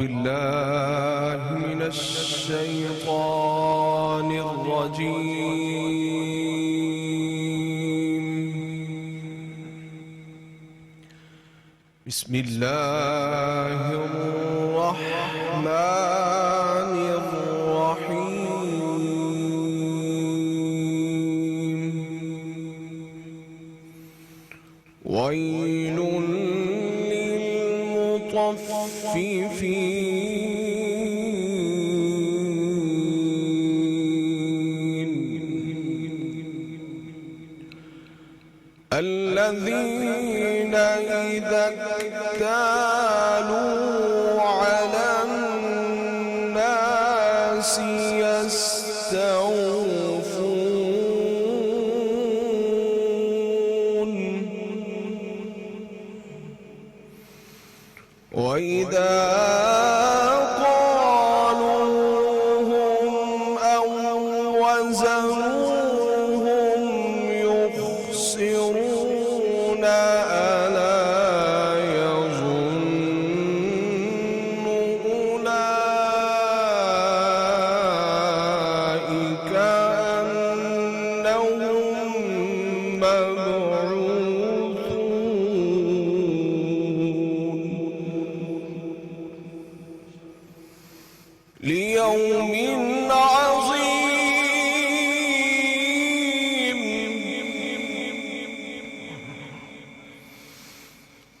بالله من الشيطان الرجيم. بسم الله الرحمن الرحيم. ويل للمطففين الذين إذا اكتالوا على الناس يستوفون وإذا قالوهم أو وزنوهم يخسرون. ألا يظن أولئك أنهم مبعوثون ليوم عظيم.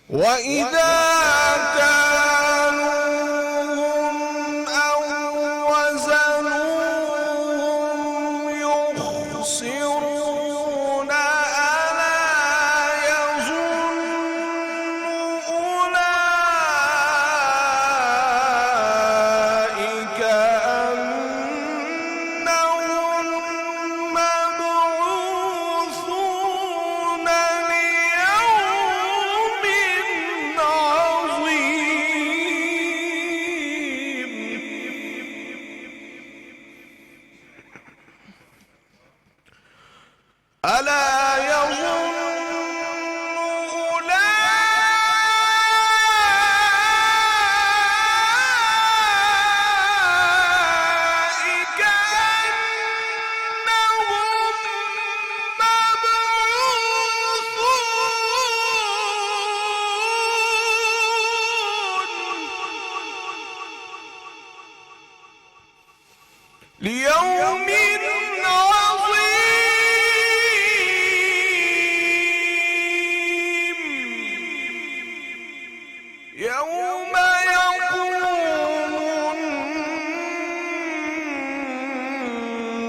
وإذا كالوهم أو وزنوهم يخسرون. ألا يظن أولئك أنهم مبعوثون ليوم عظيم. ألا يظن أولئك أنهم مبعوثون ليوم عظيم. يوم يقوم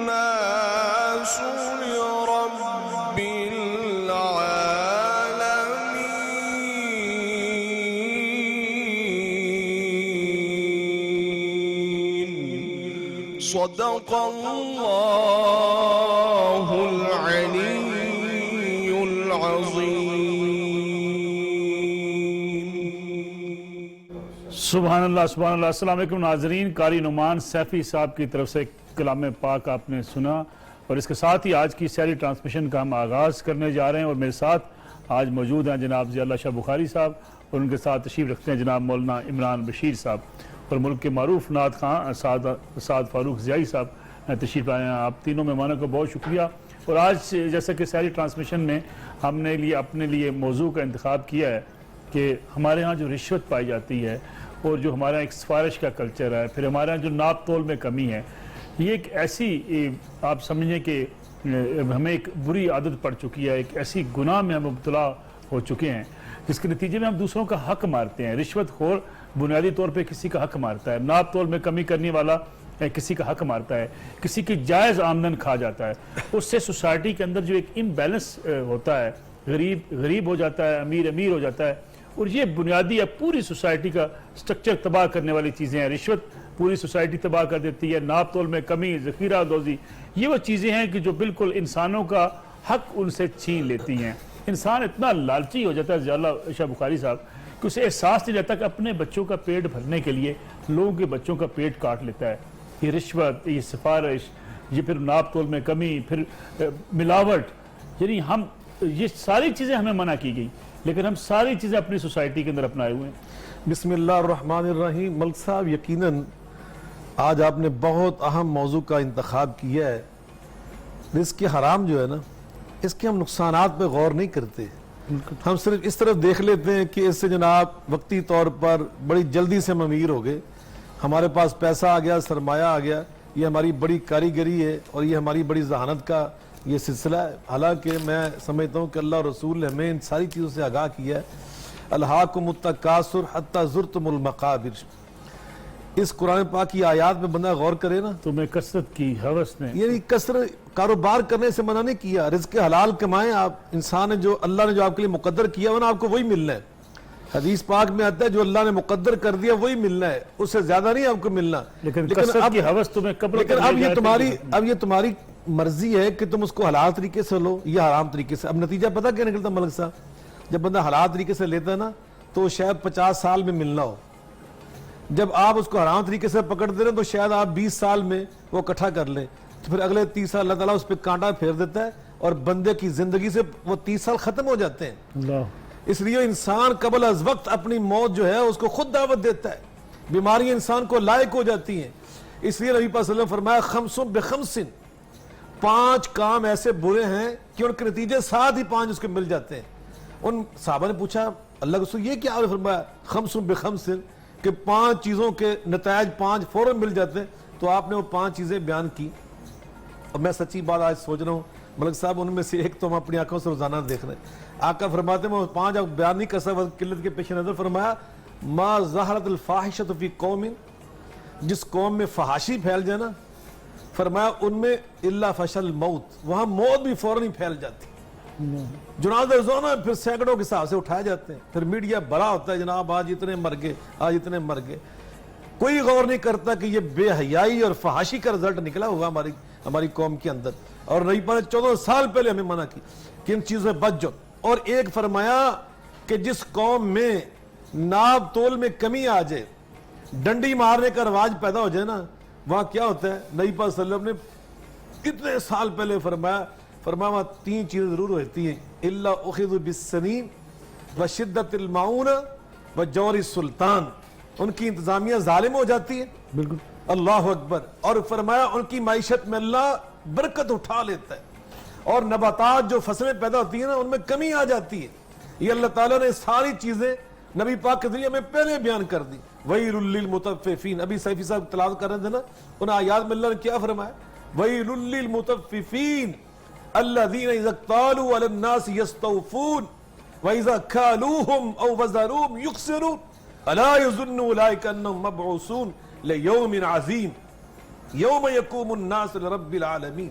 الناس لرب العالمين. صدق الله العلي العظيم. سبحان اللہ سبحان اللہ. السلام علیکم ناظرین. قاری نعمان سیفی صاحب کی طرف سے کلام پاک آپ نے سنا اور اس کے ساتھ ہی آج کی سیری ٹرانسمیشن کا ہم آغاز کرنے جا رہے ہیں. اور میرے ساتھ آج موجود ہیں جناب ضیاء اللہ شاہ بخاری صاحب اور ان کے ساتھ تشریف رکھتے ہیں جناب مولانا عمران بشیر صاحب اور ملک کے معروف نعت خواں سعد فاروق ضیائی صاحب تشریف لائے ہیں. آپ تینوں مہمانوں کا بہت شکریہ. اور آج جیسا کہ سیری ٹرانسمیشن میں ہم نے اپنے لیے موضوع کا انتخاب کیا ہے کہ ہمارے ہاں جو رشوت پائی جاتی ہے اور جو ہمارا ایک سفارش کا کلچر ہے، پھر ہمارے ہاں جو ناپ تول میں کمی ہے، یہ ایک ایسی آپ سمجھیں کہ ہمیں ایک بری عادت پڑ چکی ہے، ایک ایسی گناہ میں ہم مبتلا ہو چکے ہیں جس کے نتیجے میں ہم دوسروں کا حق مارتے ہیں. رشوت خور بنیادی طور پہ کسی کا حق مارتا ہے، ناپ تول میں کمی کرنے والا کسی کا حق مارتا ہے، کسی کی جائز آمدن کھا جاتا ہے. اس سے سوسائٹی کے اندر جو ایک امبیلنس ہوتا ہے، غریب غریب ہو جاتا ہے، امیر امیر ہو جاتا ہے. اور یہ بنیادی ہے پوری سوسائٹی کا سٹرکچر تباہ کرنے والی چیزیں ہیں. رشوت پوری سوسائٹی تباہ کر دیتی ہے، ناپ تول میں کمی، ذخیرہ دوزی، یہ وہ چیزیں ہیں کہ جو بالکل انسانوں کا حق ان سے چھین لیتی ہیں. انسان اتنا لالچی ہو جاتا ہے ضیاء اللہ شاہ بخاری صاحب کہ اسے احساس نہیں رہتا کہ اپنے بچوں کا پیٹ بھرنے کے لیے لوگوں کے بچوں کا پیٹ کاٹ لیتا ہے. یہ رشوت، یہ سفارش، یہ پھر ناپ تول میں کمی، پھر ملاوٹ، یعنی یہ ساری چیزیں ہمیں منع کی گئی لیکن ہم ساری چیزیں اپنی سوسائٹی کے اندر اپنائے ہوئے ہیں. بسم اللہ الرحمن الرحیم. ملک صاحب یقیناً آج آپ نے بہت اہم موضوع کا انتخاب کیا ہے. رزق حرام جو ہے نا، اس کے ہم نقصانات پہ غور نہیں کرتے. ہم صرف اس طرف دیکھ لیتے ہیں کہ اس سے جناب وقتی طور پر بڑی جلدی سے ہم امیر ہو گئے، ہمارے پاس پیسہ آ گیا، سرمایہ آ گیا، یہ ہماری بڑی کاریگری ہے اور یہ ہماری بڑی ذہانت کا یہ سلسلہ ہے. حالانکہ میں سمجھتا ہوں کہ اللہ اور رسول نے ہمیں ان ساری چیزوں سے آگاہ کیا ہے. الہاکم التکاثر حتی زرتم المقابر. اس قرآن پاک کی آیات میں بندہ غور کرے نا، تمہیں کثرت کی ہوس نے یعنی کثرت کاروبار کرنے سے منع نہیں کیا. رزق حلال کمائیں آپ. انسان نے جو اللہ نے جو آپ کے لیے مقدر کیا وہ نا آپ کو وہی ملنا ہے. حدیث پاک میں آتا ہے جو اللہ نے مقدر کر دیا وہی ملنا ہے، اس سے زیادہ نہیں آپ کو ملنا. لیکن کثرت کی ہوس تمہیں قبر لیکن اب یہ تمہاری مرضی ہے کہ تم اس کو حلال طریقے سے لو یا حرام طریقے سے. اب نتیجہ پتہ کیا نکلتا ملک صاحب؟ جب بندہ حلال طریقے سے لیتا ہے نا تو شاید 50 سال میں ملنا ہو. جب آپ اس کو حرام طریقے سے پکڑ دے رہے تو شاید آپ 20 سال میں وہ اکٹھا کر لیں، تو پھر اگلے 30 سال اللہ تعالیٰ اس پہ کانٹا پھیر دیتا ہے اور بندے کی زندگی سے وہ 30 سال ختم ہو جاتے ہیں. اللہ. اس لیے انسان قبل از وقت اپنی موت جو ہے اس کو خود دعوت دیتا ہے. بیماریاں انسان کو لائق ہو جاتی ہیں. اس لیے نبی پاک صلی اللہ علیہ وسلم فرمایا خمس بخمس، 5 کام ایسے برے ہیں کہ ان کے نتیجے ساتھ ہی 5 اس کے مل جاتے ہیں. ان صحابہ نے پوچھا اللہ کے رسول یہ کیا؟ آپ نے فرمایا خمس بخمس کہ 5 چیزوں کے نتائج 5 فوراً مل جاتے ہیں. تو آپ نے وہ 5 چیزیں بیان کی اور میں سچی بات آج سوچ رہا ہوں ملک صاحب ان میں سے ایک تو ہم اپنی آنکھوں سے روزانہ دیکھ رہے ہیں. آقا فرماتے ہیں وہ 5 آپ بیان نہیں کر سکتا قلت کے پیش نظر. فرمایا ما ظہرت الفاحشۃ فی قوم، جس قوم میں فحاشی پھیل جائے نا، فرمایا ان میں الا فشل الموت، وہاں موت بھی فوراً ہی پھیل جاتی. جنازے روزانہ پھر سینکڑوں کے حساب سے اٹھائے جاتے ہیں. پھر میڈیا بڑا ہوتا ہے جناب آج اتنے مر گئے، آج اتنے مر گئے. کوئی غور نہیں کرتا کہ یہ بے حیائی اور فحاشی کا رزلٹ نکلا ہوگا ہماری قوم کے اندر. اور نبی پاک نے 14 سال پہلے ہمیں منع کی کہ ان چیزوں سے بچ جاؤ. اور ایک فرمایا کہ جس قوم میں ناب تول میں کمی آ جائے، ڈنڈی مارنے کا رواج پیدا ہو جائے نا، وہاں کیا ہوتا ہے؟ نبی پاک صلی اللہ علیہ وسلم نے اتنے سال پہلے فرمایا وہاں 3 چیزیں ضرور ہوتی ہیں. الا اخذ بالسنین وشدت المعون وجور السلطان. ان کی انتظامیہ ظالم ہو جاتی ہے. بالکل. اللہ اکبر. اور فرمایا ان کی معیشت میں اللہ برکت اٹھا لیتا ہے اور نباتات جو فصلیں پیدا ہوتی ہیں نا ان میں کمی آ جاتی ہے. یہ اللہ تعالیٰ نے ساری چیزیں نبی پاک کے ذریعے ہمیں پہلے بیان کر دی. ویل للمطففین. ابھی سیفی صاحب تلاوت کر رہے تھے نا، ان آیات میں اللہ نے کیا فرمایا؟ ویل للمطففین الذین اذا اکتالوا علی الناس یستوفون واذا کالوہم او وزنوہم یخسرون الا یظن اولئک انہم مبعوثون لیوم عظیم یوم یقوم الناس لرب العالمین.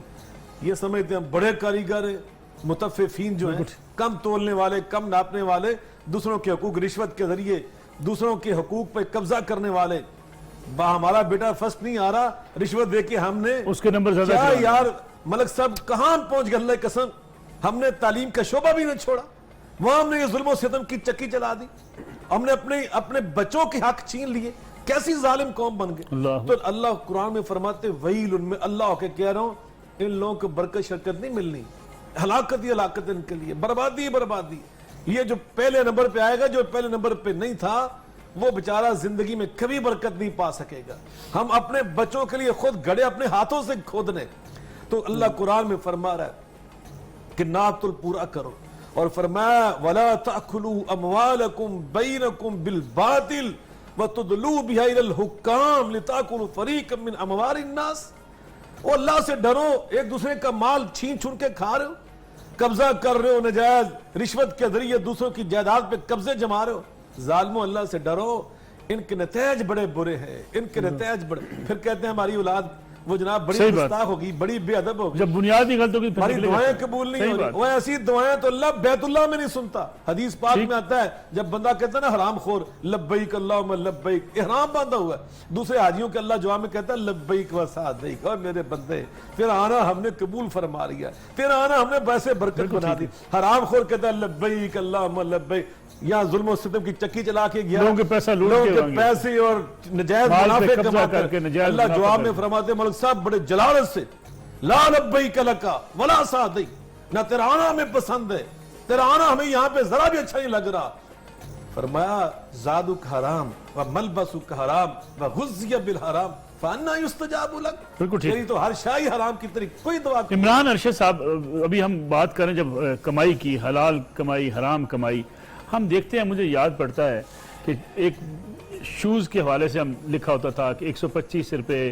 یہ سمجھتے ہیں بڑے کاریگر ہیں متففین جو ہیں، کم تولنے والے، کم ناپنے والے، دوسروں کے حقوق رشوت کے ذریعے دوسروں کے حقوق پہ قبضہ کرنے والے. ہمارا بیٹا فرسٹ نہیں آ رہا، رشوت دے کے ہم نے اس کے نمبر زیادہ. کیا یار ملک صاحب کہاں پہنچ گئے؟ اللہ کی قسم ہم نے تعلیم کا شعبہ بھی نہ چھوڑا، وہاں ہم نے یہ ظلم و ستم کی چکی چلا دی. ہم نے اپنے بچوں کے حق چھین لیے. کیسی ظالم قوم بن گئے. تو اللہ قرآن میں فرماتے ویل ان میں اللہ ہو کے کہہ رہا ہوں ان لوگوں کو برکت شرکت نہیں ملنی، ہلاکت ہی ہلاکت ان کے لیے، بربادی بربادی. یہ جو پہلے نمبر پہ آئے گا، جو پہلے نمبر پہ نہیں تھا، وہ بیچارہ زندگی میں کبھی برکت نہیں پا سکے گا. ہم اپنے بچوں کے لیے خود گڑے اپنے ہاتھوں سے کھودنے. تو اللہ قرآن میں فرما رہا ہے کہ ناقتل پورا کرو. اور فرمایا وَلَا تَأْكُلُوا أَمْوَالَكُمْ بَيْنَكُمْ بِالْبَاطِلِ وَتُدْلُوا بِهَا إِلَى الْحُكَّامِ لِتَأْكُلُوا فَرِيقًا مِّنْ أَمْوَالِ النَّاسِ. وہ اللہ سے ڈرو، ایک دوسرے کا مال چھین چھن کے کھا رہے ہو، قبضہ کر رہے ہو نجائز، رشوت کے ذریعے دوسروں کی جائیداد پہ قبضے جما رہے ہو. ظالموں اللہ سے ڈرو، ان کے نتائج بڑے برے ہیں، ان کے نتائج بڑے. پھر کہتے ہیں ہماری اولاد وہ جناب بڑی گستاخ ہوگی، بڑی بے ادب ہوگی، جب بنیادی غلطوں کی ہماری دعائیں قبول نہیں ہو رہی. وہ ایسی دعائیں تو اللہ بیت اللہ میں نہیں سنتا. حدیث پاک میں آتا ہے جب بندہ کہتا ہے نا حرام خور لبیک اللہم لبیک، احرام باندھا ہوا ہے، دوسرے حاجیوں کے اللہ جواب میں کہتا ہے لبیک و سعدیک، اور میرے بندے پھر آنا ہم نے قبول فرما لیا، پھر آنا ہم نے ویسے برکت بنا دی. حرام خور کہتا ہے لبیک اللہم لبیک، یہاں ظلم و ستم کی چکی چلا کے گیا، لوگوں کے پیسہ لوٹ کے پیسے اور نجائز منافع کما کر کے. اللہ جواب میں فرماتے ملک صاحب بڑے جلالت سے لا لبیک لکا ولا سعدیک، نہ تیرا آنا ہمیں پسند ہے، تیرا آنا ہمیں یہاں پہ ذرا بھی اچھا نہیں لگ رہا. فرمایا زادک حرام و ملبسک حرام و غذی بالحرام فانا یستجاب لک. بالکل ٹھیک. تیری تو ہر شاہی حرام کی طرح کوئی دعا عمران ارشد صاحب، ابھی ہم بات کریں جب کمائی کی، حلال کمائی حرام کمائی، ہم دیکھتے ہیں، مجھے یاد پڑتا ہے کہ ایک شوز کے حوالے سے ہم لکھا ہوتا تھا کہ 125 روپے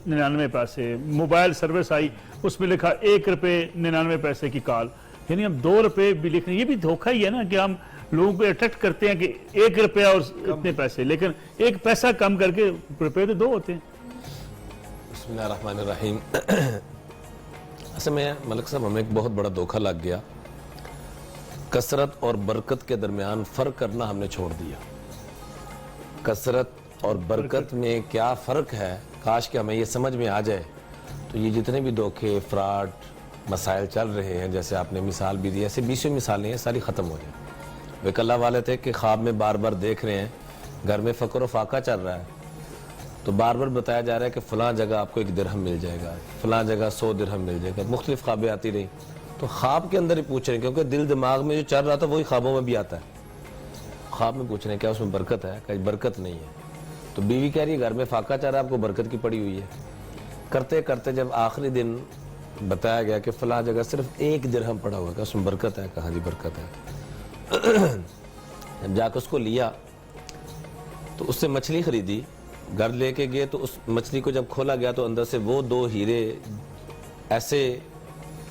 99 پیسے، موبائل سروس آئی اس میں لکھا 1 روپے 99 پیسے کی کال، یعنی ہم 2 روپے بھی لکھ رہے ہیں. یہ بھی دھوکہ ہی ہے نا کہ ہم لوگوں کو اٹریکٹ کرتے ہیں کہ 1 روپیہ اور اتنے پیسے، لیکن 1 پیسہ کم کر کے روپے تو 2 ہوتے ہیں. بسم اللہ الرحمن الرحیم. اصل میں ملک صاحب ہمیں ایک بہت بڑا دھوکہ لگ گیا. کثرت اور برکت کے درمیان فرق کرنا ہم نے چھوڑ دیا. کثرت اور برکت میں کیا فرق ہے، کاش کہ ہمیں یہ سمجھ میں آ جائے تو یہ جتنے بھی دھوکے، فراڈ مسائل چل رہے ہیں، جیسے آپ نے مثال بھی دی، ایسے 20 مثالیں ہیں، ساری ختم ہو جائیں. وہ ایک اللہ والے تھے کہ خواب میں بار بار دیکھ رہے ہیں گھر میں فقر و فاقہ چل رہا ہے، تو بار بار بتایا جا رہا ہے کہ فلاں جگہ آپ کو 1 درہم مل جائے گا، فلاں جگہ 100 درہم مل جائے گا. مختلف خوابیں آتی رہی تو خواب کے اندر ہی پوچھ رہے ہیں، کیونکہ دل دماغ میں جو چل رہا تھا وہی خوابوں میں بھی آتا ہے. خواب میں پوچھ رہے ہیں کیا اس میں برکت ہے؟ کہ برکت نہیں ہے. تو بیوی کہہ رہی ہے گھر میں فاقہ چل رہا ہے، آپ کو برکت کی پڑی ہوئی ہے. کرتے کرتے جب آخری دن بتایا گیا کہ فلاں جگہ صرف 1 درہم پڑا ہوا ہے، کہ اس میں برکت ہے؟ کہاں جی برکت ہے. جب جا کے اس کو لیا تو اس سے مچھلی خریدی، گھر لے کے گئے تو اس مچھلی کو جب کھولا گیا تو اندر سے وہ 2 ہیرے ایسے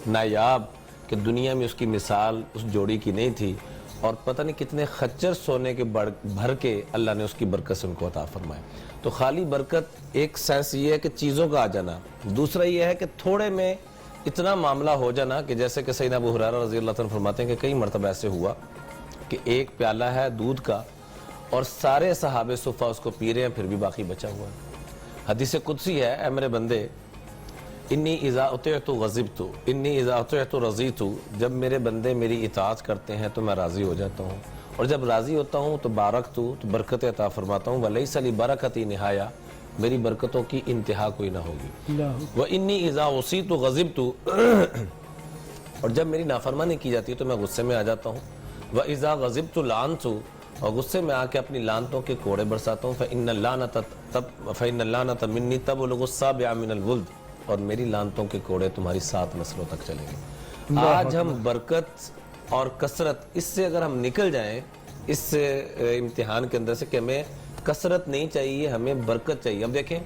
نایاب کہ دنیا میں اس کی مثال اس جوڑی کی نہیں تھی، اور پتہ نہیں کتنے خچر سونے کے بھر کے اللہ نے اس کی برکت سے ان کو عطا فرمایا. تو خالی برکت ایک سینس یہ ہے کہ چیزوں کا آ جانا، دوسرا یہ ہے کہ تھوڑے میں اتنا معاملہ ہو جانا کہ جیسے کہ سیدنا ابو ہریرہ رضی اللہ عنہ فرماتے ہیں کہ کئی مرتبہ ایسے ہوا کہ ایک پیالہ ہے دودھ کا اور سارے صحابہ صفہ اس کو پی رہے ہیں، پھر بھی باقی بچا ہوا ہے. حدیث قدسی ہے، اے میرے بندے، انی اذا اطعت غضبت انی اذا اطعت رضیت، جب میرے بندے میری اطاعت کرتے ہیں تو میں راضی ہو جاتا ہوں، اور جب راضی ہوتا ہوں تو بارکت تو برکت عطا فرماتا ہوں. ولیس لبرکتی نہایا، میری برکتوں کی انتہا کوئی نہ ہوگی. وانی اذا عصیت غضبت، اور جب میری نافرمانی کی جاتی ہے تو میں غصے میں آ جاتا ہوں. وَإِذَا غَضِبْتُ لَعَنْتُ، اور غصے میں آ کے اپنی لعنتوں کے کوڑے برساتا ہوں. فَإِنَّ اللَّعْنَةَ مِنِّي تَبْلُغُ السَّابِعَ مِنَ الْوُلْدِ، اور میری لعنتوں کے کوڑے تمہاری 7 نسلوں تک چلیں گے. آج ہم برکت اور کثرت، اس سے اگر ہم نکل جائیں اس امتحان کے اندر سے کہ ہمیں کثرت نہیں چاہیے، ہمیں برکت چاہیے. اب دیکھیں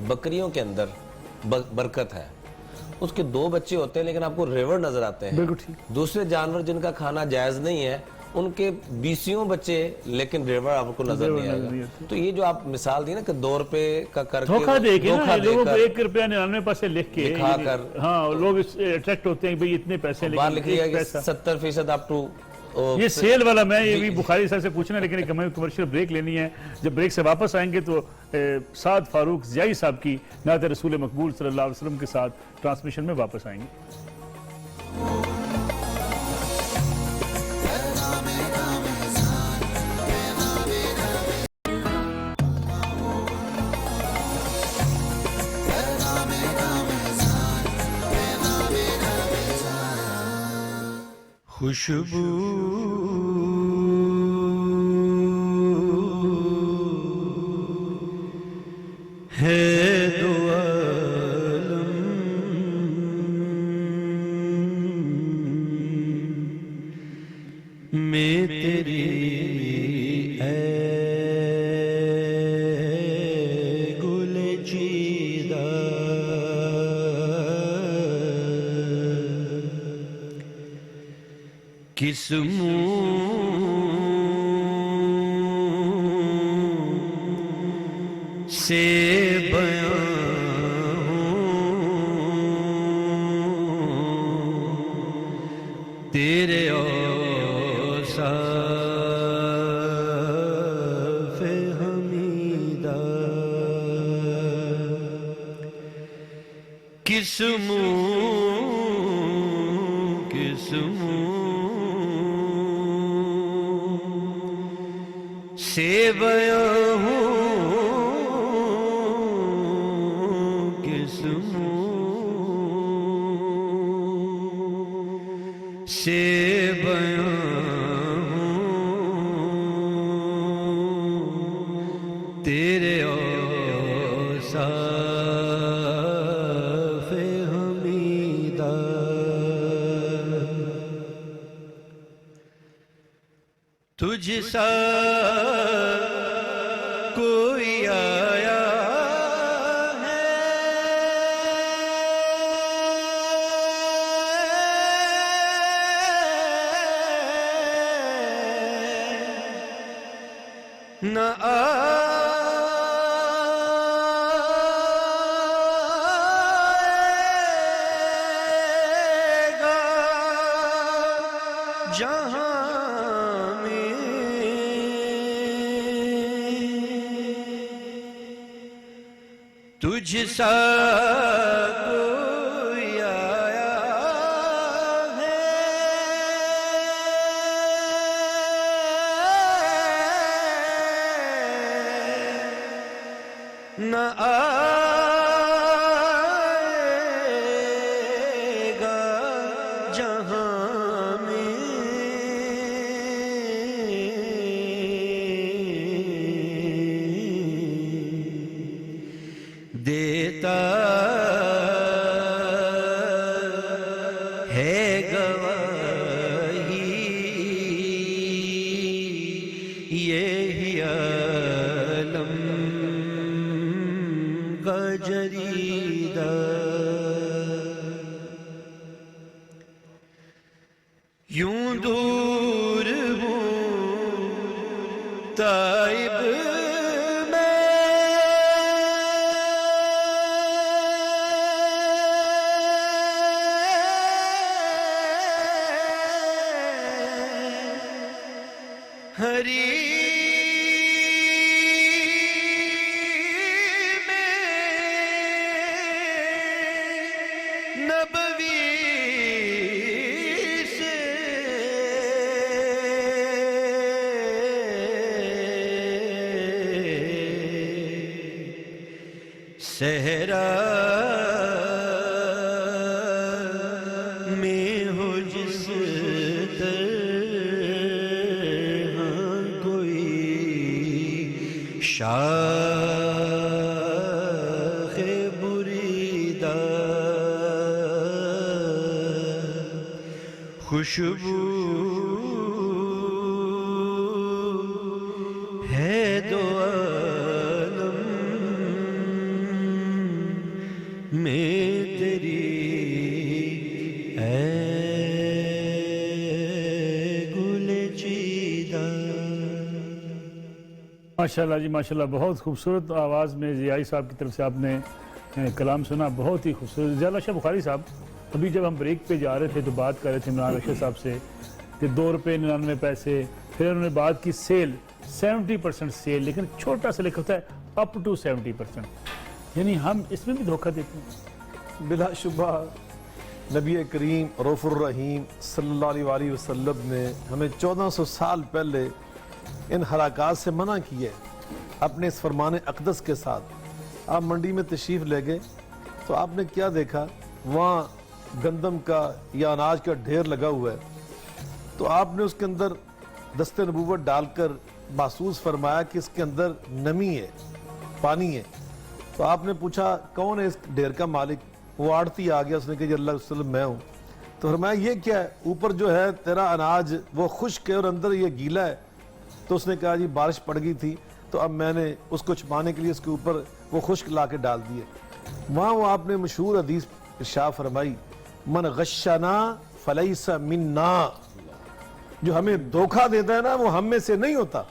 بکریوں کے اندر برکت ہے، اس کے 2 بچے ہوتے ہیں لیکن آپ کو ریوڑ نظر آتے ہیں. دوسرے جانور جن کا کھانا جائز نہیں ہے ان کے 20 بچے لیکن ریوڑ آپ کو نظر نہیں آئے گا. تو یہ جو آپ مثال دی نا کہ 2 روپے کا کر کے دھوکہ دے کے نا لوگوں کو 1 روپیہ 99 پیسے لکھ کے دکھا کر، ہاں لوگ اٹریکٹ ہوتے ہیں کہ بھئی اتنے پیسے، باہر لکھ لیا کہ لیکن 70% آپ ٹو یہ سیل والا. میں یہ بھی بخاری صاحب سے پوچھنا، لیکن ایک ہمیں کمرشل بریک لینی ہے. جب بریک سے واپس آئیں گے تو سعد فاروق ضیائی صاحب کی نعت رسول مقبول صلی اللہ علیہ وسلم کے ساتھ ٹرانسمیشن میں واپس آئیں گے. خوشبو ہے دو عالم میں تیری اے گل چیدہ کس منہ سے بیان تیرے اوصاف حمیدہ کس منہ سے بیان ہوں کس سے بیان ہوں تیرے اوصاف حمیدہ تجھ سا کوئی آیا نہ آئے گا جہاں میں تجھ سا کوئی آیا نہ آئے گا جہاں میں دیتا ہے گواہی یہی عالم کا جریدہ یوں دور ہوں طائب نبوی سے صحرا میں ہو جس طرح کوئی شاخ بریدہ خوشبو ہے دو عالم میں تیری اے گل چیدہ. ماشاءاللہ جی ماشاءاللہ، بہت خوبصورت آواز میں ضیائی صاحب کی طرف سے آپ نے کلام سنا، بہت ہی خوبصورت. ضیاء اللہ شاہ بخاری صاحب، ابھی جب ہم بریک پہ جا رہے تھے تو بات کر رہے تھے عمران رشید صاحب سے کہ 2 روپے 99 پیسے، پھر انہوں نے بات کی سیل 70% سیل، لیکن چھوٹا سا لکھا ہوتا ہے اپ ٹو 70%، یعنی ہم اس میں بھی دھوکہ دیتے ہیں. بلا شبہ نبی کریم رؤوف الرحیم صلی اللہ علیہ وسلم نے ہمیں 1400 سال پہلے ان حرکات سے منع کیا ہے اپنے اس فرمان اقدس کے ساتھ. آپ منڈی میں تشریف لے گئے تو آپ نے کیا دیکھا، وہاں گندم کا یا اناج کا ڈھیر لگا ہوا ہے، تو آپ نے اس کے اندر دست نبوت ڈال کر محسوس فرمایا کہ اس کے اندر نمی ہے، پانی ہے. تو آپ نے پوچھا کون ہے اس ڈھیر کا مالک؟ وہ آڑتی آ گیا، اس نے کہا جی اللہ علیہ وسلم میں ہوں. تو فرمایا یہ کیا ہے؟ اوپر جو ہے تیرا اناج وہ خشک ہے اور اندر یہ گیلا ہے. تو اس نے کہا جی بارش پڑ گئی تھی تو اب میں نے اس کو چھپانے کے لیے اس کے اوپر وہ خشک لا کے ڈال دیے. وہاں وہ آپ نے مشہور حدیث ارشاد فرمائی، من غشنا فلیس منا، جو ہمیں دھوکہ دیتا ہے نا وہ ہم میں سے نہیں ہوتا.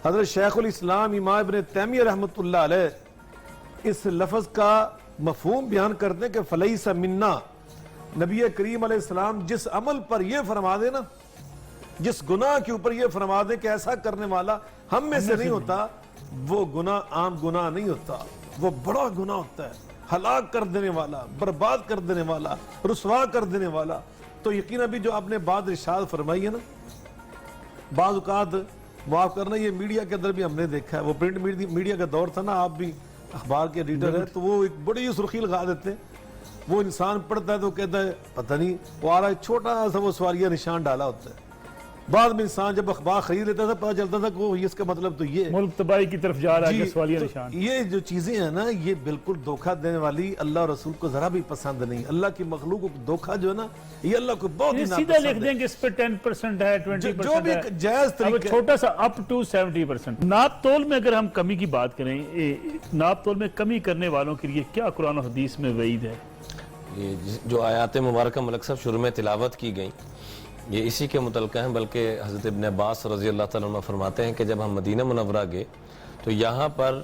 حضرت شیخ الاسلام امام ابن تیمیہ رحمۃ اللہ علیہ اس لفظ کا مفہوم بیان کرتے ہیں کہ فلیس منا، نبی کریم علیہ السلام جس عمل پر یہ فرما دے نا، جس گناہ کے اوپر یہ فرما دے کہ ایسا کرنے والا ہم میں سے نہیں ہوتا، وہ گناہ عام گناہ نہیں ہوتا، وہ بڑا گناہ ہوتا ہے، ہلاک کر دینے والا، برباد کر دینے والا، رسوا کر دینے والا. تو یقیناً بھی جو آپ نے بات ارشاد فرمائی ہے نا، بعض اوقات معاف کرنا یہ میڈیا کے اندر بھی ہم نے دیکھا ہے، وہ پرنٹ میڈیا کا دور تھا نا، آپ بھی اخبار کے ایڈیٹر ہے، تو وہ ایک بڑی سرخی لگا دیتے ہیں. وہ انسان پڑھتا ہے تو کہتا ہے پتہ نہیں، وہ آ رہا ہے چھوٹا سا وہ سواریہ نشان ڈالا ہوتا ہے، بعد میں انسان جب اخبار خرید لیتا تھا پتہ چلتا تھا کہ وہ اس کا مطلب تو یہ ہے۔ ملک تباہی کی طرف جا رہا ہے جی، کہ سوالیہ تو نشان۔ یہ جو چیزیں ہیں نا یہ بالکل دھوکہ دینے والی، اللہ اور رسول کو ذرا بھی پسند نہیں۔ اللہ کی مخلوق کو دھوکہ جو ہے نا یہ اللہ کو بہت ہی یہ سیدھا ناپسند لکھ ہے۔ دیں کہ اس پہ 10% ہے، 20% جو بھی ہے، ایک جائز اب طریقہ ہے۔ چھوٹا سا اپ ٹو 70%۔ ناپ تول میں اگر ہم کمی کی بات کریں، ناپ تول میں کمی کرنے والوں کے لیے کیا قرآن و حدیث میں وعید ہے؟ یہ جو آیات مبارکہ ملک صاحب شروع میں تلاوت کی گئیں یہ اسی کے متعلقہ ہیں، بلکہ حضرت ابن عباس رضی اللہ تعالیٰ عنہ فرماتے ہیں کہ جب ہم مدینہ منورہ گئے تو یہاں پر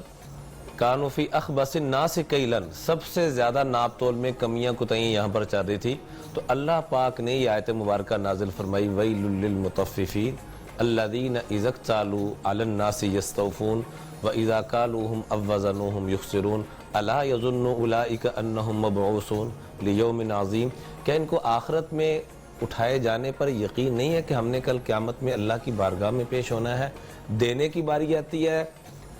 کانوا فی اخبث الناس کیلن، سب سے زیادہ ناپ تول میں کمیاں کوتاہیاں یہاں پر چل رہی تھی، تو اللہ پاک نے یہ آیت مبارکہ نازل فرمائی ویل للمطففین الذین اذا اکتالوا علی الناس یستوفون واذا کالوہم او وزنوہم یخسرون الا یظن اولئک انہم مبعوثون لیوم عظیم۔ کیا ان کو آخرت میں اٹھائے جانے پر یقین نہیں ہے کہ ہم نے کل قیامت میں اللہ کی بارگاہ میں پیش ہونا ہے؟ دینے کی باری آتی ہے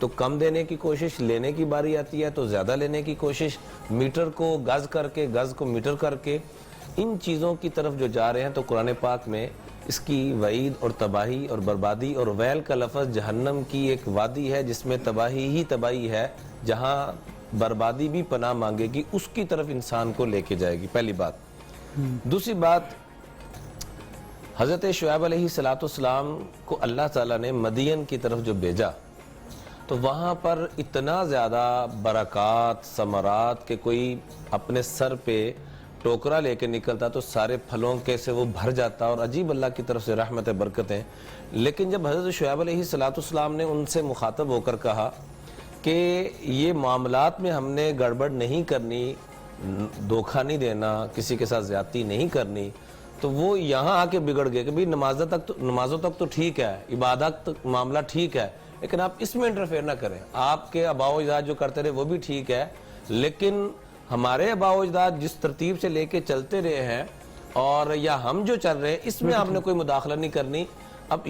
تو کم دینے کی کوشش، لینے کی باری آتی ہے تو زیادہ لینے کی کوشش، میٹر کو گز کر کے، گز کو میٹر کر کے، ان چیزوں کی طرف جو جا رہے ہیں تو قرآن پاک میں اس کی وعید اور تباہی اور بربادی، اور ویل کا لفظ جہنم کی ایک وادی ہے جس میں تباہی ہی تباہی ہے، جہاں بربادی بھی پناہ مانگے گی، اس کی طرف انسان کو لے کے جائے گی، پہلی بات۔ دوسری بات، حضرت شعیب علیہ السلام کو اللہ تعالیٰ نے مدین کی طرف جو بھیجا تو وہاں پر اتنا زیادہ برکات، ثمرات کہ کوئی اپنے سر پہ ٹوکرا لے کے نکلتا تو سارے پھلوں کے سے وہ بھر جاتا، اور عجیب اللہ کی طرف سے رحمت برکتیں۔ لیکن جب حضرت شعیب علیہ السلام نے ان سے مخاطب ہو کر کہا کہ یہ معاملات میں ہم نے گڑبڑ نہیں کرنی، دھوکہ نہیں دینا، کسی کے ساتھ زیادتی نہیں کرنی، تو وہ یہاں آ کے بگڑ گئے کہ بھئی نمازوں تک تو ٹھیک ہے، عبادت تک معاملہ ٹھیک ہے، لیکن آپ اس میں انٹرفیئر نہ کریں۔ آپ کے آباء و اجداد جو کرتے رہے وہ بھی ٹھیک ہے، لیکن ہمارے آباء و اجداد جس ترتیب سے لے کے چلتے رہے ہیں اور یا ہم جو چل رہے ہیں اس میں آپ نے کوئی مداخلہ نہیں کرنی۔ اب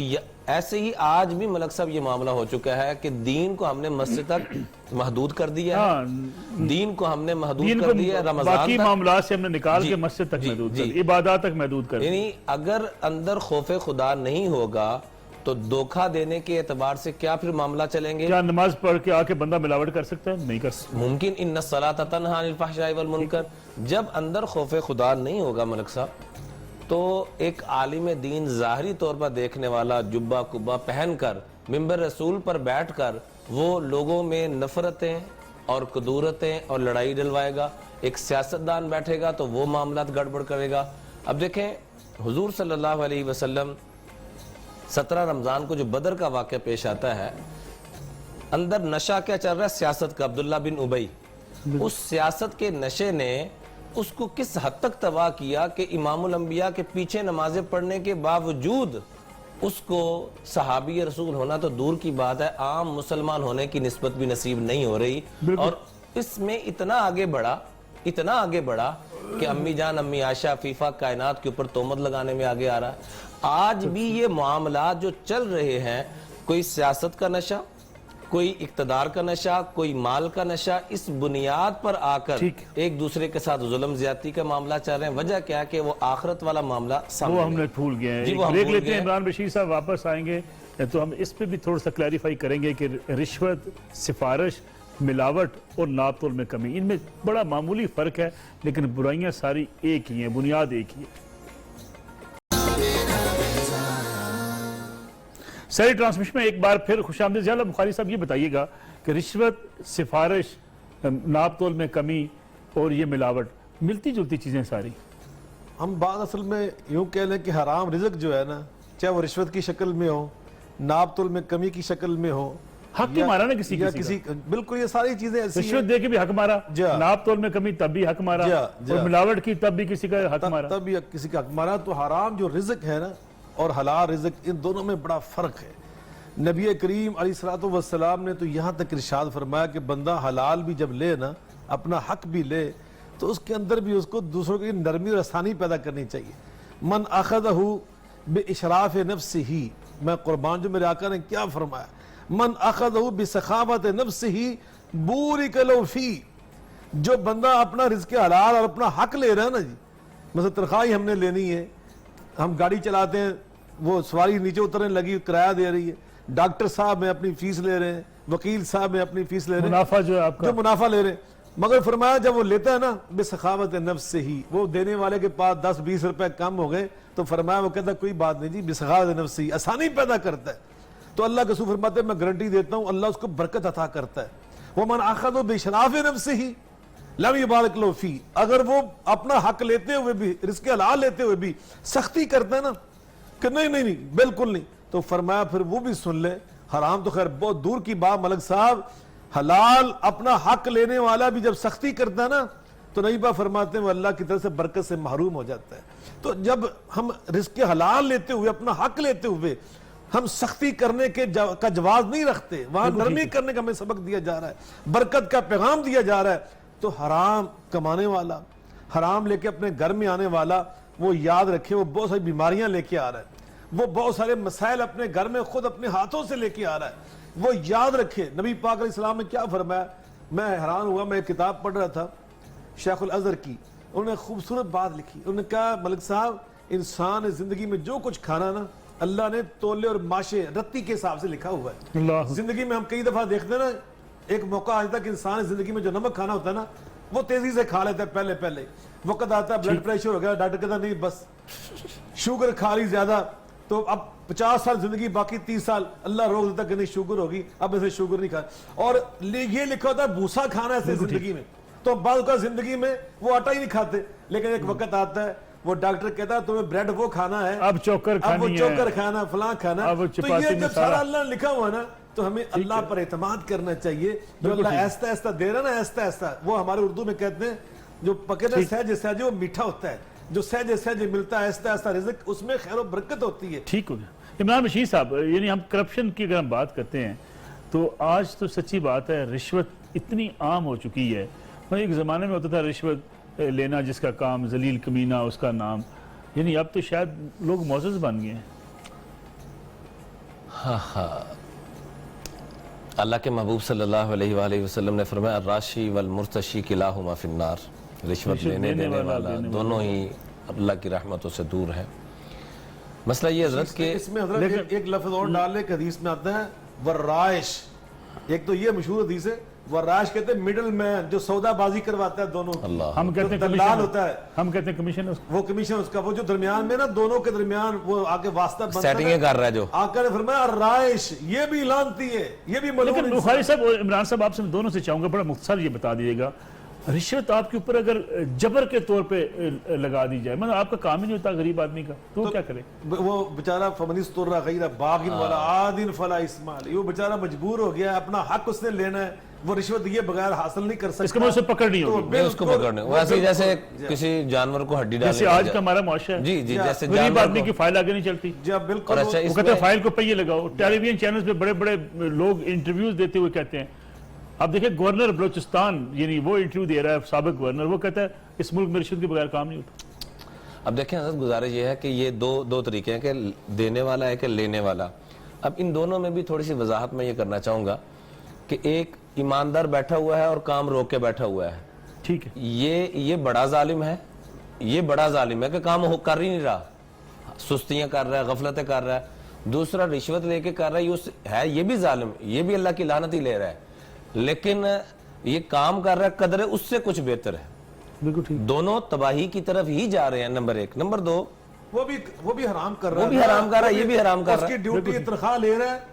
ایسے ہی آج بھی ملک صاحب یہ معاملہ ہو چکا ہے کہ دین کو ہم نے مسجد تک محدود کر دیا ہے، دین کو ہم نے محدود کر دیا ہے، رمضان باقی تک، معاملات سے ہم نے نکال کے مسجد تک محدود کر، عبادات تک محدود کر۔ یعنی اگر اندر خوف خدا نہیں ہوگا تو دھوکہ دینے کے اعتبار سے کیا پھر معاملہ چلیں گے؟ کیا نماز پڑھ کے آ کے بندہ ملاوٹ کر سکتا ہے؟ نہیں کر سکتا۔ ممکن ان الصلاۃ تنہی عن الفحشاء والمنکر، جب اندر خوف خدا نہیں ہوگا ملک صاحب تو ایک عالم دین ظاہری طور پر دیکھنے والا جبہ کبہ پہن کر منبر رسول پر بیٹھ کر وہ لوگوں میں نفرتیں اور کدورتیں اور لڑائی ڈلوائے گا، ایک سیاستدان بیٹھے گا تو وہ معاملات گڑبڑ کرے گا۔ اب دیکھیں حضور صلی اللہ علیہ وسلم 17 رمضان کو جو بدر کا واقعہ پیش آتا ہے، اندر نشہ کیا چل رہا ہے؟ سیاست کا، عبداللہ بن ابی، اس سیاست کے نشے نے اس کو کس حد تک تباہ کیا کہ امام الانبیاء کے پیچھے نمازیں پڑھنے کے باوجود اس کو صحابی رسول ہونا تو دور کی بات ہے، عام مسلمان ہونے کی نسبت بھی نصیب نہیں ہو رہی، اور اس میں اتنا آگے بڑھا کہ امی جان امی عائشہ فیفا کائنات کے اوپر تہمت لگانے میں آگے آ رہا ہے۔ آج بھی یہ معاملات جو چل رہے ہیں، کوئی سیاست کا نشہ، کوئی اقتدار کا نشہ، کوئی مال کا نشہ، اس بنیاد پر آ کر ایک دوسرے کے ساتھ ظلم زیادتی کا معاملہ چل رہے ہیں۔ وجہ کیا ہے کہ وہ آخرت والا معاملہ سامنے وہ ہم نے بھول گئے ہیں۔ بریک لیتے ہیں، عمران بشیر صاحب واپس آئیں گے تو ہم اس پہ بھی تھوڑا سا کلیریفائی کریں گے کہ رشوت، سفارش، ملاوٹ اور ناپ تول میں کمی، ان میں بڑا معمولی فرق ہے لیکن برائیاں ساری ایک ہی ہیں، بنیاد ایک ہی ہے۔ ساری ٹرانسمیشن میں ایک بار پھر خوش آمدید۔ ضیاء اللہ بخاری صاحب یہ بتائیے گا کہ رشوت، سفارش، ناپ تول میں کمی اور یہ ملاوٹ ملتی جلتی چیزیں ساری؟ ہم بات اصل میں یوں کہہ لیں کہ حرام رزق جو ہے نا، چاہے وہ رشوت کی شکل میں ہو، ناپ تول میں کمی کی شکل میں ہو، حق ہی مارا نا کسی کا، بالکل یہ ساری چیزیں ایسی ہیں، رشوت دے کے بھی حق مارا، ناپ تول میں کمی تب بھی حق مارا، اور ملاوٹ کی تب بھی کسی کا حق مارا، تب بھی کسی کا حق مارا۔ تو حرام جو رزق ہے نا اور حلال رزق، ان دونوں میں بڑا فرق ہے۔ نبی کریم علیہ الصلوۃ والسلام نے تو یہاں تک ارشاد فرمایا کہ بندہ حلال بھی جب لے نا، اپنا حق بھی لے، تو اس کے اندر بھی اس کو دوسروں کی نرمی اور آسانی پیدا کرنی چاہیے۔ من اخذہ باشراف نفسہ، میں قربان جو میرے آقا نے کیا فرمایا، من اخذہ بسخاوت نفسہ بورک لہ فیہ، جو بندہ اپنا رزق حلال اور اپنا حق لے رہا ہے نا جی، مثلا تنخواہ ہم نے لینی ہے، ہم گاڑی چلاتے ہیں وہ سواری نیچے اترنے لگی کرایہ دے رہی ہے, ڈاکٹر صاحب میں اپنی فیس لے رہے ہیں, وکیل صاحب میں اپنی فیس لے رہے ہیں, منافع جو ہے آپ کا, جو منافع لے رہے ہیں. مگر فرمایا جب وہ لیتا ہے نا بے سخاوت نفس سے ہی, وہ دینے والے کے پاس 10-20 روپے کم ہو گئے تو فرمایا وہ کہتا ہے کوئی بات نہیں جی, بے سخاوت نفس سے ہی, آسانی پیدا کرتا ہے. تو اللہ کے رسول فرماتے ہیں میں گارنٹی دیتا ہوں اللہ اس کو برکت عطا کرتا ہے. وَمَنْ أَخَذُ بِشَرَافِ نَفْسِهِ لَمْ يُبَارِكْ لَهُ فِيهِ, اگر وہ اپنا حق لیتے ہوئے بھی, رزق حلال لیتے ہوئے بھی سختی کرتا ہے نا کہ نہیں بالکل نہیں, تو فرمایا پھر وہ بھی سن لے. حرام تو خیر بہت دور کی بات ملک صاحب, حلال اپنا حق لینے والا بھی جب سختی کرتا ہے نا تو نبی پاک فرماتے ہیں وہ اللہ کی طرف سے برکت سے محروم ہو جاتا ہے. تو جب ہم رزق حلال لیتے ہوئے, اپنا حق لیتے ہوئے ہم سختی کرنے کا جواز نہیں رکھتے, وہاں نرمی کرنے کا ہمیں سبق دیا جا رہا ہے, برکت کا پیغام دیا جا رہا ہے, تو حرام کمانے والا, حرام لے کے اپنے گھر میں آنے والا, وہ یاد رکھے وہ بہت ساری بیماریاں لے کے آ رہا ہے, وہ بہت سارے مسائل اپنے گھر میں خود اپنے ہاتھوں سے لے کے آ رہا ہے. وہ یاد رکھے نبی پاک علیہ السلام نے کیا فرمایا. میں حیران ہوا, میں ایک کتاب پڑھ رہا تھا شیخ الازہر کی, انہوں نے خوبصورت بات لکھی. انہوں نے کہا ملک صاحب انسان زندگی میں جو کچھ کھانا نا اللہ نے تولے اور ماشے رتی کے حساب سے لکھا ہوا ہے. اللہ زندگی میں ہم کئی دفعہ دیکھتے ہیں نا, ایک موقع آتا ہے کہ انسان زندگی میں جو نمک کھانا ہوتا ہے نا وہ تیزی سے کھا لیتا ہے, پہلے وقت آتا ہے بلڈ پریشر ہو گیا, ڈاکٹر کہتا نہیں بس شوگر کھا لی زیادہ, تو اب 50 سال زندگی باقی 30 سال اللہ روک دیتا کہ نہیں شوگر ہوگی, اب ایسے شوگر نہیں کھانا. اور یہ لکھا ہوتا ہے بھوسا کھانا ایسے زندگی میں, تو بعض کا زندگی میں وہ آٹا ہی نہیں کھاتے, لیکن ایک وقت آتا ہے وہ ڈاکٹر کہتا ہے تمہیں بریڈ وہ کھانا ہے, اب چوکر اب وہ کھانی چوکر ہے, کھانا فلاں کھانا. اب تو چپاتی یہ جب مسالہ. سارا اللہ نے لکھا ہوا نا تو ہمیں اللہ پر اعتماد کرنا چاہیے. جو اللہ ایستا ایستا دے رہا نا, ایستا ایستا, وہ ہمارے اردو میں کہتے ہیں جو پکڑنا سہج سہج وہ میٹھا ہوتا ہے, جو سہج سہج ملتا ہے ایستا ایستا رزق, اس میں خیر و برکت ہوتی ہے. ٹھیک ہو گیا. عمران بشیر صاحب, یعنی ہم کرپشن کی اگر ہم بات کرتے ہیں تو آج تو سچی بات ہے رشوت اتنی عام ہو چکی ہے. ایک زمانے میں ہوتا تھا رشوت لینا جس کا کام ذلیل کمینہ اس کا نام, یعنی اب تو شاید لوگ معزز بن گئے ہیں. اللہ کے محبوب صلی اللہ علیہ وآلہ وسلم نے فرمایا الراشی والمرتشی کلاہما فی النار, رشوت لینے دینے والا دونوں ہی اللہ کی رحمتوں سے دور ہیں. مسئلہ یہ حضرت کہ اس میں حضرت ایک لفظ اور ڈال لے کہ حدیث میں آتا ہے ورائش, ایک تو یہ مشہور حدیث ہے ورائش کہتے ہیں مڈل مین, جو سودا بازی کرواتا ہے دونوں, ہم کہتے ہیں دلال ہوتا ہے, ہم کہتے ہیں کمیشن, وہ کمیشن اس کا, وہ جو درمیان میں نا دونوں کے درمیان وہ آگے واسطہ بنتا ہے, سیٹنگیں کر رہا ہے جو. آقا نے فرمایا الرائش, یہ بھی لانتی ہے, یہ بھی ملعون لیکن بخاری صاحب اور عمران صاحب آپ سے دونوں سے چاہوں گا بڑا مختصر یہ بتا دیجیے گا, رشوت آپ کے اوپر اگر جبر کے طور پہ لگا دی جائے, مطلب آپ کا کام ہی نہیں ہوتا غریب آدمی کا, تو کیا کرے؟ وہ بیچارہ فمنستر غیر باغ ولا عاد فلا اثم علیہ, وہ بیچارہ مجبور ہو گیا, اپنا حق اس نے لینا ہے, وہ رشوت یہ بغیر حاصل نہیں کر سکتا. اس کا مجھے پکڑ نہیں ہوگی, اس کو پکڑنے ویسے جیسے کسی جانور کو ہڈی ڈالنے, جیسے آج کا ہمارا معاشرہ ہے, جی جیسے غریب آدمی کی فائل آگے نہیں چلتی. جب بالکل وہ کہتے ہیں فائل کو پہیے لگاؤ. ٹیلی ویژن چینلز پہ بڑے بڑے لوگ انٹرویوز دیتے ہوئے کہتے ہیں, اب دیکھیں گورنر بلوچستان یعنی وہ انٹرویو دے رہا ہے سابق گورنر, وہ کہتا ہے اس ملک میں رشوت کے بغیر کام نہیں ہوتا. اب دیکھیں حضرت گزارش یہ ہے کہ یہ دو طریقے ہیں کہ دینے والا ہے کہ لینے والا. اب ان دونوں میں بھی تھوڑی سی وضاحت میں یہ کرنا چاہوں گا کہ ایک ایماندار بیٹھا ہوا ہے اور کام روک کے بیٹھا ہوا ہے, ٹھیک ہے, یہ بڑا ظالم ہے, یہ بڑا ظالم ہے کہ کام کر ہی نہیں رہا, سستیاں کر رہا ہے, غفلتیں کر رہا ہے. دوسرا رشوت لے کے کر رہا ہے, یہ بھی ظالم, یہ بھی اللہ کی لعنت ہی لے رہا ہے, لیکن یہ کام کر رہا ہے قدر اس سے کچھ بہتر ہے. بالکل ٹھیک. دونوں تباہی کی طرف ہی جا رہے ہیں, نمبر ایک. نمبر دو وہ بھی حرام کر رہا ہے, وہ بھی حرام کر رہا ہے, یہ بھی حرام کر رہا اس کی ہے. ڈیوٹی تنخواہ لے رہا ہے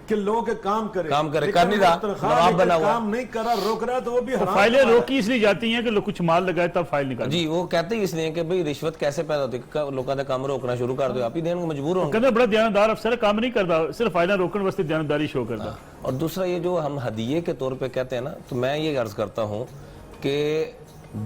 کہ لوگوں کے کام کرے, کر نہیں رہا, نواب بنا ہوا, کام نہیں کر رہا, روک رہا ہے, تو وہ بھی حرام. فائلیں روکی اس لیے جاتی ہیں کہ لوگ کچھ مال لگائے تب فائل نکال. جی وہ کہتے ہی اس لیے کہ بھئی رشوت کیسے پیدا ہوتی ہے, لوگوں کا کام روکنا شروع کر دو, آپ ہی دین کو مجبور ہوں. کہتے ہیں بڑا دیانتدار افسر کام نہیں کرتا, صرف فائلیں روکنے واسطے دیانتداری شو کرتا. اور دوسرا یہ جو ہم ہدیے کے طور پہ کہتے ہیں نا, تو میں یہ عرض کرتا ہوں کہ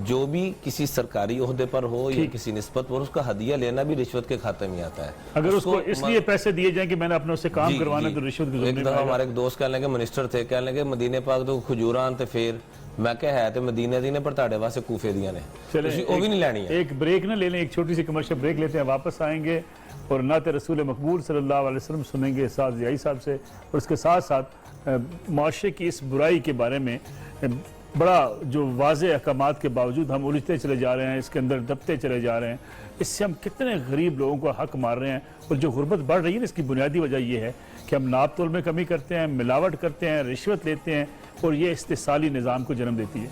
جو بھی کسی سرکاری عہدے پر ہو یا کسی نسبت پر, اس کا ہدیہ لینا بھی رشوت کے کھاتے میں آتا ہے. اگر اس کو اس لیے پیسے دیے جائیں کہ میں نے اپنے اس سے کام کروانا تو رشوت کی ایک دفعہ ہمارے ایک دوست کہنے لگے منسٹر تھے, کہنے لگے مدینے پاک تو کھجوران تے پھر میں کہ ہے تے مدینے دینے پر تاڑے واسے کوفے دیاں نے, وہ بھی نہیں لینی ہے. ایک بریک نہ لے لیں, ایک چھوٹی سی کمرشل بریک لیتے ہیں, واپس آئیں گے اور نعت رسول مقبول صلی اللہ علیہ وسلم سنیں گے سعد ضیائی صاحب سے, اور اس کے ساتھ ساتھ معاشرے کی اس برائی کے بارے میں بڑا جو واضح احکامات کے باوجود ہم الجھتے چلے جا رہے ہیں، اس کے اندر دبتے چلے جا رہے ہیں. اس سے ہم کتنے غریب لوگوں کو حق مار رہے ہیں. اور جو غربت بڑھ رہی ہے اس کی بنیادی وجہ یہ ہے کہ ہم ناپ تول میں کمی کرتے ہیں، ملاوٹ کرتے ہیں، رشوت لیتے ہیں، اور یہ استحصالی نظام کو جنم دیتی ہے.